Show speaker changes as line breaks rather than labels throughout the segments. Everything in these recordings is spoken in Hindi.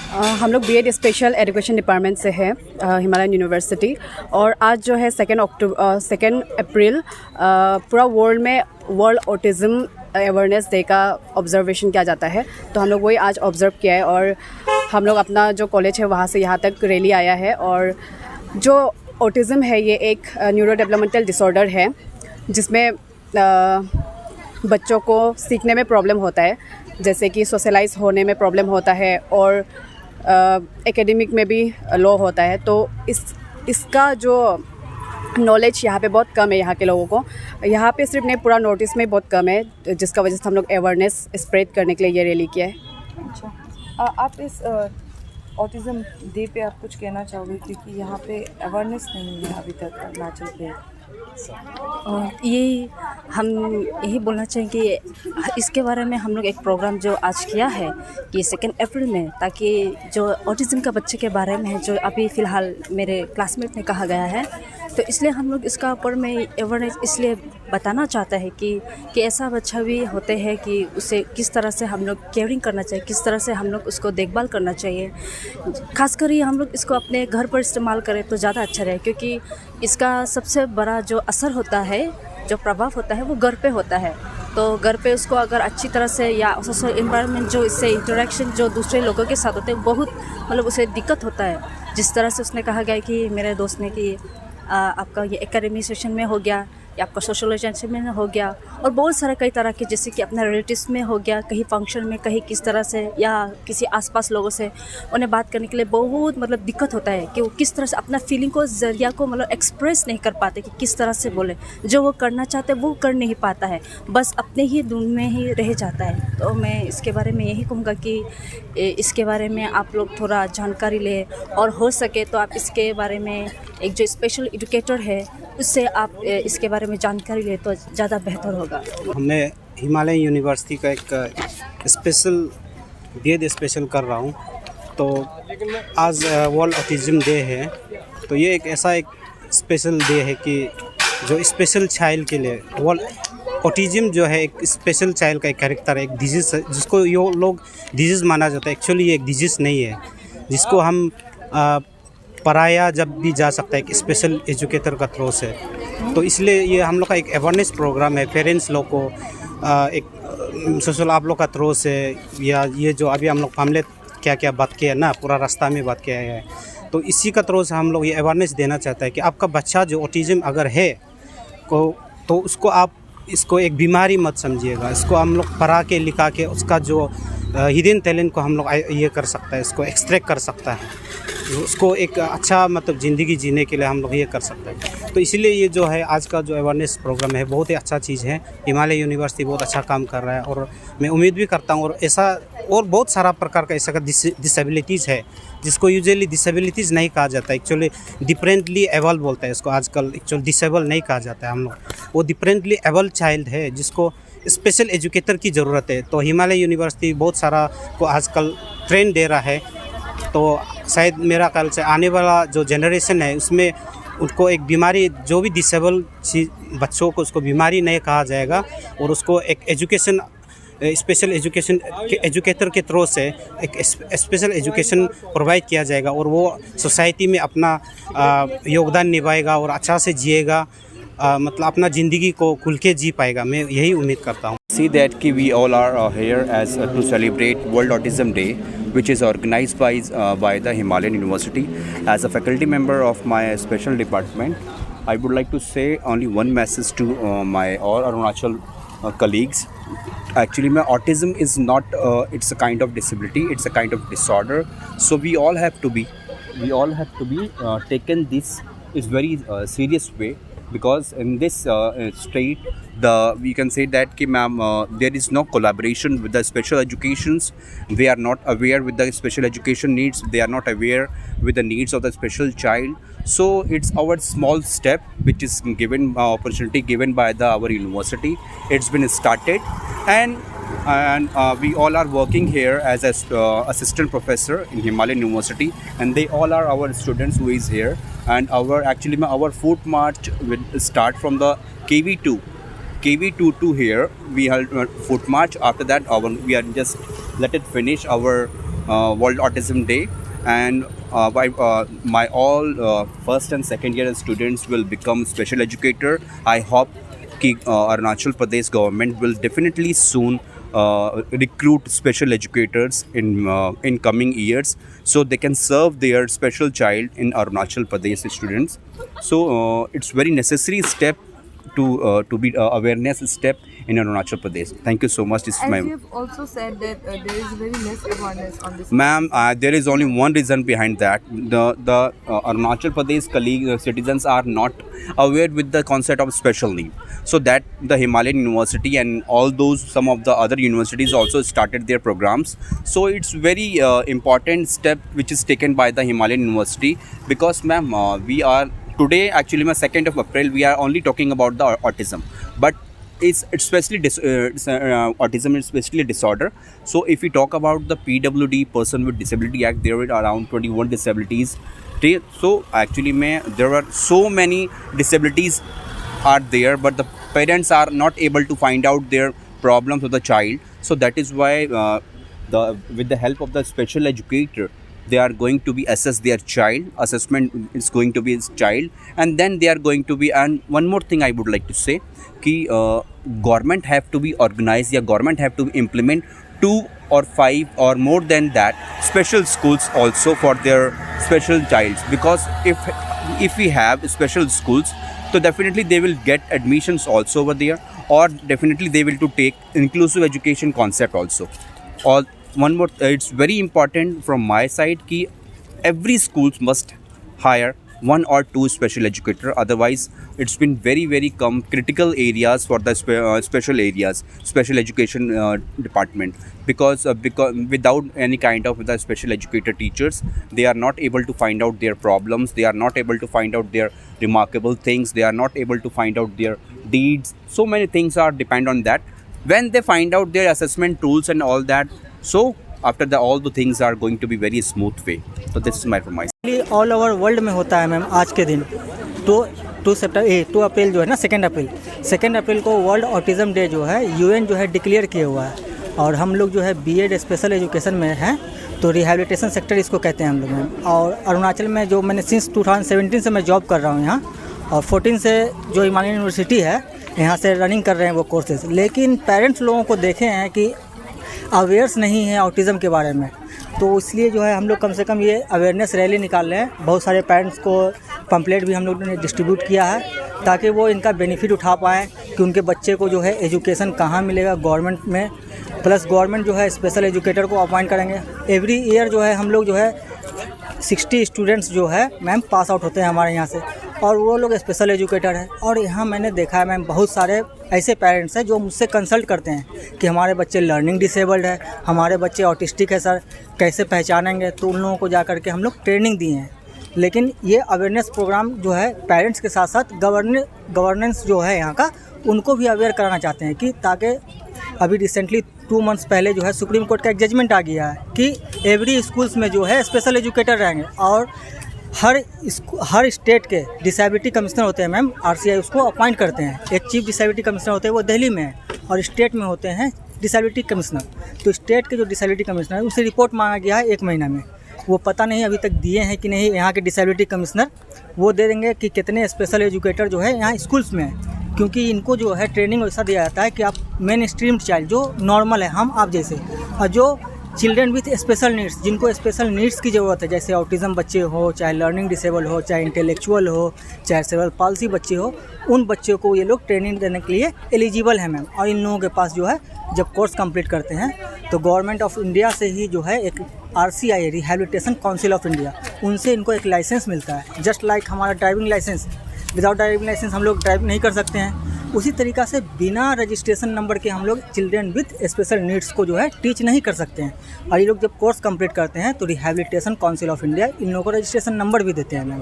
हम लोग बीएड स्पेशल एजुकेशन डिपार्टमेंट से हैं, हिमालयन यूनिवर्सिटी। और आज जो है 2 अप्रैल पूरा वर्ल्ड में वर्ल्ड ऑटिज़म अवेयरनेस डे का ऑब्जर्वेशन किया जाता है। तो हम लोग वही आज ऑब्ज़र्व किया है और हम लोग अपना जो कॉलेज है वहाँ से यहाँ तक रैली आया है। और जो ऑटिज़म है ये एक न्यूरो डेवलपमेंटल डिसऑर्डर है जिसमें बच्चों को सीखने में प्रॉब्लम होता है, जैसे कि सोशलाइज होने में प्रॉब्लम होता है और एकेडमिक में भी लो होता है। तो इसका जो नॉलेज यहाँ पे बहुत कम है, यहाँ के लोगों को यहाँ पे सिर्फ नहीं पूरा नोटिस में बहुत कम है, जिसका वजह से हम लोग अवेयरनेस स्प्रेड करने के लिए ये रैली किया है।
अच्छा, आप इस ऑटिज़म डे पे आप कुछ कहना चाहोगे, क्योंकि यहाँ पे अवेयरनेस नहीं है अभी तक अरुणाचल पे।
ये हम यही बोलना चाहेंगे कि इसके बारे में हम लोग एक प्रोग्राम जो आज किया है कि 2 अप्रैल में, ताकि जो ऑटिज़म का बच्चे के बारे में जो अभी फ़िलहाल मेरे क्लासमेट ने कहा गया है, तो इसलिए हम लोग इसका ऊपर में अवेयरनेस इसलिए बताना चाहता है कि ऐसा बच्चा भी होते हैं कि उसे किस तरह से हम लोग केयरिंग करना चाहिए, किस तरह से हम लोग उसको देखभाल करना चाहिए। खासकर ये हम लोग इसको अपने घर पर इस्तेमाल करें तो ज़्यादा अच्छा रहे, क्योंकि इसका सबसे बड़ा जो असर होता है, जो प्रभाव होता है, वो घर पे होता है। तो घर पे उसको अगर अच्छी तरह से या सोशल एनवायरनमेंट जो इससे इंटरेक्शन जो दूसरे लोगों के साथ होते हैं बहुत मतलब उसे दिक्कत होता है। जिस तरह से उसने कहा गया कि मेरे दोस्त ने कि आपका ये एकेडमी सेशन में हो गया या आपका सोशलाइजेशन में हो गया, और बहुत सारे कई तरह के, जैसे कि अपना रिलेटिव्स में हो गया, कहीं फंक्शन में, कहीं किस तरह से या किसी आसपास लोगों से उन्हें बात करने के लिए बहुत मतलब दिक्कत होता है कि वो किस तरह से अपना फीलिंग को ज़रिया को मतलब एक्सप्रेस नहीं कर पाते कि किस तरह से बोले, जो वो करना चाहते वो कर नहीं पाता है, बस अपने ही धुन में ही रह जाता है। तो मैं इसके बारे में यही कहूँगा कि इसके बारे में आप लोग थोड़ा जानकारी लें, और हो सके तो आप इसके बारे में एक जो स्पेशल एजुकेटर है उससे आप इसके बारे में जानकारी ले तो ज़्यादा बेहतर होगा।
हमने हिमालय यूनिवर्सिटी का एक स्पेशल कर रहा हूँ। तो आज वर्ल्ड ऑटिज़म डे है, तो ये एक ऐसा एक स्पेशल डे है कि जो स्पेशल चाइल्ड के लिए वर्ल्ड ऑटिज़म जो है एक स्पेशल चाइल्ड का एक कैरेक्टर है, एक डिजीज़ है जिसको यो लोग डिजीज़ माना जाता है। एक्चुअली ये एक डिजीज़ नहीं है, जिसको हम पढ़ाया जब भी जा सकता है एक स्पेशल एजुकेटर का थ्रू से। तो इसलिए ये हम लोग का एक अवेयरनेस प्रोग्राम है पेरेंट्स लोग को एक सोशल आप लोग का थ्रू से, या ये जो अभी हम लोग हमले क्या बात किया ना, पूरा रास्ता में बात किया है, तो इसी का थ्रू से हम लोग ये अवेयरनेस देना चाहता है कि आपका बच्चा जो ऑटिज़म अगर है तो उसको आप इसको एक बीमारी मत समझिएगा। इसको हम लोग पढ़ा के लिखा के उसका जो हिडन टैलेंट को हम लोग ये कर सकता है, इसको एक्सट्रैक्ट कर सकता है, उसको एक अच्छा मतलब ज़िंदगी जीने के लिए हम लोग ये कर सकते हैं। तो इसीलिए ये जो है आज का जो अवेयरनेस प्रोग्राम है बहुत ही अच्छा चीज़ है। हिमालय यूनिवर्सिटी बहुत अच्छा काम कर रहा है और मैं उम्मीद भी करता हूँ। और ऐसा और बहुत सारा प्रकार का ऐसा का डिसेबिलिटीज़ है जिसको यूजुअली डिसेबिलिटीज़ नहीं कहा जाता, एक्चुअली डिफरेंटली एबल बोलता है इसको आजकल। एक्चुअली डिसेबल नहीं कहा जाता है हम लोग, वो डिफरेंटली एबल चाइल्ड है जिसको स्पेशल एजुकेटर की ज़रूरत है। तो हिमालय यूनिवर्सिटी बहुत सारा को आजकल ट्रेन दे रहा है। तो शायद मेरा ख्याल से आने वाला जो जनरेशन है उसमें उनको एक बीमारी, जो भी डिसेबल बच्चों को उसको बीमारी नहीं कहा जाएगा, और उसको एक एजुकेशन स्पेशल एजुकेशन एजुकेटर के थ्रू से एक स्पेशल एजुकेशन प्रोवाइड किया जाएगा और वो सोसाइटी में अपना योगदान निभाएगा और अच्छा से जिएगा, मतलब अपना ज़िंदगी को खुल के जी पाएगा। मैं यही उम्मीद करता हूँ।
See that we all are here as to celebrate World Autism Day, which is organized by the Himalayan University. As a faculty member of my special department, I would like to say only one message to my all Arunachal colleagues. Actually, my autism is not it's a kind of disability, it's a kind of disorder. So we all have to be taken this is very serious way, because in this state we can say that ki ma'am there is no collaboration with the special educations. They are not aware with the special education needs, they are not aware with the needs of the special child. So it's our small step which is given opportunity given by our university. It's been started, and we all are working here as a assistant professor in Himalayan University, and they all are our students who is here. And our foot march will start from the KV2 to here. We have foot march. After that we are just let it finish our World Autism Day, and my all first and second year students will become special educator. I hope कि Arunachal Pradesh government will definitely soon recruit special educators in coming years, so they can serve their special child in Arunachal Pradesh students. So it's very necessary step to be awareness step in Arunachal Pradesh. Thank you so much. This is
As
my
you have also said that there is very less awareness on this.
ma'am. There is only one reason behind that. The Arunachal Pradesh citizens are not aware with the concept of special need. So that the Himalayan University and all those some of the other universities also started their programs. So it's very important step which is taken by the Himalayan University, because ma'am, we are today actually, 2nd of April, we are only talking about the autism, but it's especially autism is especially a disorder. So if we talk about the PWD, Person with Disability Act, there are around 21 disabilities. So actually there are so many disabilities are there, but the parents are not able to find out their problems of the child. So that is why with the help of the special educator, they are going to be assess their child. Assessment is going to be his child, and then they are going to be. And one more thing I would like to say, कि government have to be organized, या government have to implement 2 or 5 or more than that special schools also for their special childs. Because if we have special schools, so definitely they will get admissions also over there, or definitely they will to take inclusive education concept also. Or one more, it's very important from my side कि every schools must hire 1 or 2 special educator. Otherwise it's been very critical areas for the special areas, special education department, because without any kind of the special educator teachers, they are not able to find out their problems, they are not able to find out their remarkable things, they are not able to find out their deeds. So many things are depend on that. When they find out their assessment tools and all that, so after that all the things are going to be very smooth way. So this is my promise.
All over world में होता है मैम आज के दिन। तो 2 अप्रैल जो है ना, 2 अप्रैल को वर्ल्ड ऑटिज़म डे जो है यूएन जो है डिक्लेयर किया हुआ है। और हम लोग जो है बीएड स्पेशल एजुकेशन में हैं, तो रिहैबिलिटेशन सेक्टर इसको कहते हैं हम लोग मैम। और अरुणाचल में जो मैंने सिंस 2017 से मैं जॉब कर रहा हूँ यहाँ, और 14 से जो हिमालयन यूनिवर्सिटी है यहाँ से रनिंग कर रहे हैं वो कोर्सेज। लेकिन पेरेंट्स लोगों को देखे हैं कि अवेयर्स नहीं है ऑटिज़म के बारे में, तो इसलिए जो है हम लोग कम से कम ये अवेयरनेस रैली निकाल रहे हैं। बहुत सारे पेरेंट्स को पम्पलेट भी हम लोग ने डिस्ट्रीब्यूट किया है, ताकि वो इनका बेनिफिट उठा पाएँ कि उनके बच्चे को जो है एजुकेशन कहाँ मिलेगा गवर्नमेंट में। प्लस गवर्नमेंट जो है स्पेशल एजुकेटर को अपॉइंट करेंगे। एवरी ईयर जो है हम लोग जो है 60 स्टूडेंट्स जो है मैम पास आउट होते हैं हमारे यहाँ से, और वो लोग स्पेशल एजुकेटर हैं। और यहाँ मैंने देखा है मैम बहुत सारे ऐसे पेरेंट्स हैं जो मुझसे कंसल्ट करते हैं कि हमारे बच्चे लर्निंग डिसेबल्ड है, हमारे बच्चे ऑटिस्टिक है सर, कैसे पहचानेंगे। तो उन लोगों को जा कर के हम लोग ट्रेनिंग दिए हैं। लेकिन ये अवेयरनेस प्रोग्राम जो है पेरेंट्स के साथ साथ गवर्नेंस जो है यहाँ का, उनको भी अवेयर कराना चाहते हैं कि ताकि अभी रिसेंटली 2 मंथ्स पहले जो है सुप्रीम कोर्ट का एक जजमेंट आ गया है कि एवरी स्कूल्स में जो है स्पेशल एजुकेटर रहेंगे। और हर स्टेट के डिसेबिलिटी कमिश्नर होते हैं मैम, आरसीआई उसको अपॉइंट करते हैं। एक चीफ डिसेबिलिटी कमिश्नर होते हैं, वो दिल्ली में है, और स्टेट में होते हैं डिसेबिलिटी कमिश्नर। तो स्टेट के जो डिसेबिलिटी कमिश्नर है उनसे रिपोर्ट मांगा गया है 1 महीना में, वो पता नहीं अभी तक दिए हैं कि नहीं। यहाँ के डिसेबिलिटी कमिश्नर वो दे देंगे कि कितने स्पेशल एजुकेटर जो है यहाँ स्कूल्स में हैं, क्योंकि इनको जो है ट्रेनिंग वैसा दिया जाता है कि आप मेन स्ट्रीम चाइल्ड जो नॉर्मल है हम आप जैसे, और जो चिल्ड्रन विथ स्पेशल नीड्स, जिनको स्पेशल नीड्स की ज़रूरत है, जैसे ऑटिज़म बच्चे हो, चाहे लर्निंग डिसेबल हो, चाहे इंटेलेक्चुअल हो, चाहे सेरेब्रल पाल्सी बच्चे हो, उन बच्चों को ये लोग ट्रेनिंग देने के लिए एलिजिबल हैं मैम। और इन लोगों के पास जो है जब कोर्स कंप्लीट करते हैं तो गवर्नमेंट ऑफ इंडिया से ही जो है एक RCI rehabilitation council of India, उनसे इनको एक लाइसेंस मिलता है। जस्ट लाइक हमारा driving license, without driving license हम लोग ड्राइव नहीं कर सकते हैं, उसी तरीक़ा से बिना रजिस्ट्रेशन नंबर के हम लोग चिल्ड्रन विथ स्पेशल नीड्स को जो है टीच नहीं कर सकते हैं। और ये लोग जब कोर्स कंप्लीट करते हैं तो rehabilitation council of India in लोगों को रजिस्ट्रेशन नंबर भी देते हैं मैम।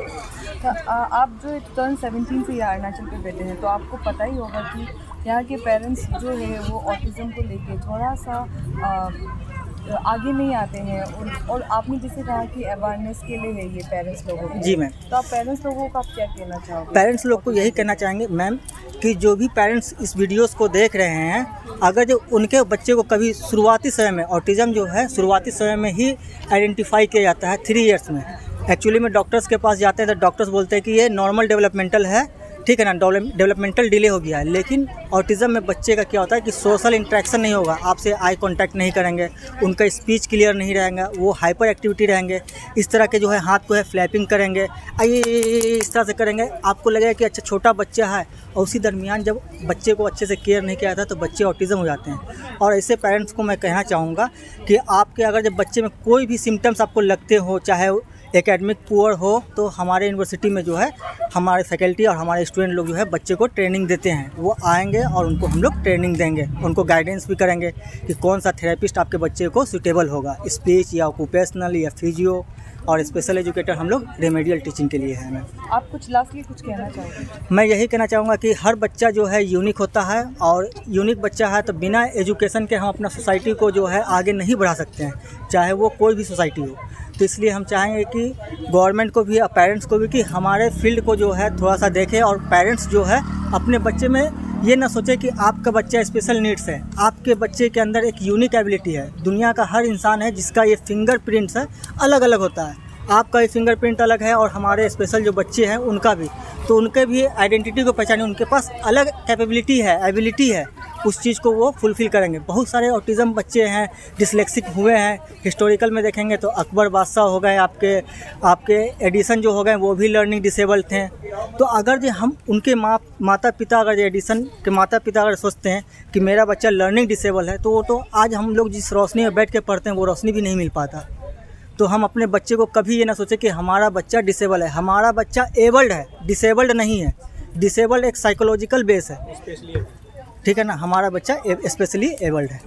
आप जो 2017 से यहाँ अरुणाचल पे बैठे हैं, तो आपको पता ही होगा कि यहाँ के पेरेंट्स जो है वो ऑटिज़म को लेके थोड़ा सा आगे नहीं आते हैं और आपने जैसे कहा कि अवेयरनेस के लिए है ये पेरेंट्स लोगों को।
जी मैम।
तो आप पेरेंट्स लोगों को आप क्या कहना चाहोगे?
पेरेंट्स लोग को यही कहना चाहेंगे मैम कि जो भी पेरेंट्स इस वीडियोस को देख रहे हैं, अगर जो उनके बच्चे को कभी शुरुआती समय में ऑटिज़म जो है शुरुआती समय में ही आइडेंटिफाई किया जाता है 3 इयर्स में। एक्चुअली में डॉक्टर्स के पास जाते हैं तो डॉक्टर्स बोलते हैं कि ये नॉर्मल डेवलपमेंटल है, ठीक है ना, डेवलपमेंटल डिले हो गया है। लेकिन ऑटिज़म में बच्चे का क्या होता है कि सोशल इंटरेक्शन नहीं होगा, आपसे आई कांटेक्ट नहीं करेंगे, उनका स्पीच क्लियर नहीं रहेगा, वो हाइपर एक्टिविटी रहेंगे, इस तरह के जो है हाथ को है फ्लैपिंग करेंगे, आइए इस तरह से करेंगे, आपको लगेगा कि अच्छा छोटा बच्चा है। और उसी दरमियान जब बच्चे को अच्छे से केयर नहीं किया जाता तो बच्चे ऑटिज़म हो जाते हैं। और ऐसे पेरेंट्स को मैं कहना चाहूँगा कि आपके अगर जब बच्चे में कोई भी सिम्टम्स आपको लगते हो, चाहे एकेडमिक पुअर हो, तो हमारे यूनिवर्सिटी में जो है हमारे फैकल्टी और हमारे स्टूडेंट लोग जो है बच्चे को ट्रेनिंग देते हैं। वो आएंगे और उनको हम लोग ट्रेनिंग देंगे, उनको गाइडेंस भी करेंगे कि कौन सा थेरेपिस्ट आपके बच्चे को सूटेबल होगा, स्पीच या ऑक्यूपेशनल या फिजियो, और स्पेशल एजुकेटर हम लोग रेमेडियल टीचिंग के लिए हैं। मैं
आप कुछ लास्टली कुछ कहना चाहोगे?
मैं यही कहना चाहूँगा कि हर बच्चा जो है यूनिक होता है, और यूनिक बच्चा है तो बिना एजुकेशन के हम अपना सोसाइटी को जो है आगे नहीं बढ़ा सकते हैं, चाहे वो कोई भी सोसाइटी हो। तो इसलिए हम चाहेंगे कि गवर्नमेंट को भी और पेरेंट्स को भी कि हमारे फील्ड को जो है थोड़ा सा देखें, और पेरेंट्स जो है अपने बच्चे में ये ना सोचे कि आपका बच्चा स्पेशल नीड्स है। आपके बच्चे के अंदर एक यूनिक एबिलिटी है। दुनिया का हर इंसान है जिसका ये फिंगरप्रिंट्स है अलग अलग होता है। आपका ये फिंगरप्रिंट अलग है और हमारे स्पेशल जो बच्चे हैं उनका भी, तो उनके भी आइडेंटिटी को पहचाने, उनके पास अलग कैपेबिलिटी है, एबिलिटी है, उस चीज़ को वो फुलफ़िल करेंगे। बहुत सारे ऑटिज़म बच्चे हैं, डिसलेक्सिक हुए हैं। हिस्टोरिकल में देखेंगे तो अकबर बादशाह हो गए, आपके एडिसन जो हो गए वो भी लर्निंग डिसेबल थे। तो अगर जो हम उनके माता पिता अगर एडिसन के माता पिता अगर सोचते हैं कि मेरा बच्चा लर्निंग डिसेबल है, तो वो तो आज हम लोग जिस रोशनी में बैठ के पढ़ते हैं वो रोशनी भी नहीं मिल पाता। तो हम अपने बच्चे को कभी ये ना सोचे कि हमारा बच्चा डिसेबल है। हमारा बच्चा एबल्ड है, डिसेबल्ड नहीं है। डिसेबल्ड एक साइकोलॉजिकल बेस है, ठीक है ना। हमारा बच्चा स्पेशली एबल्ड है।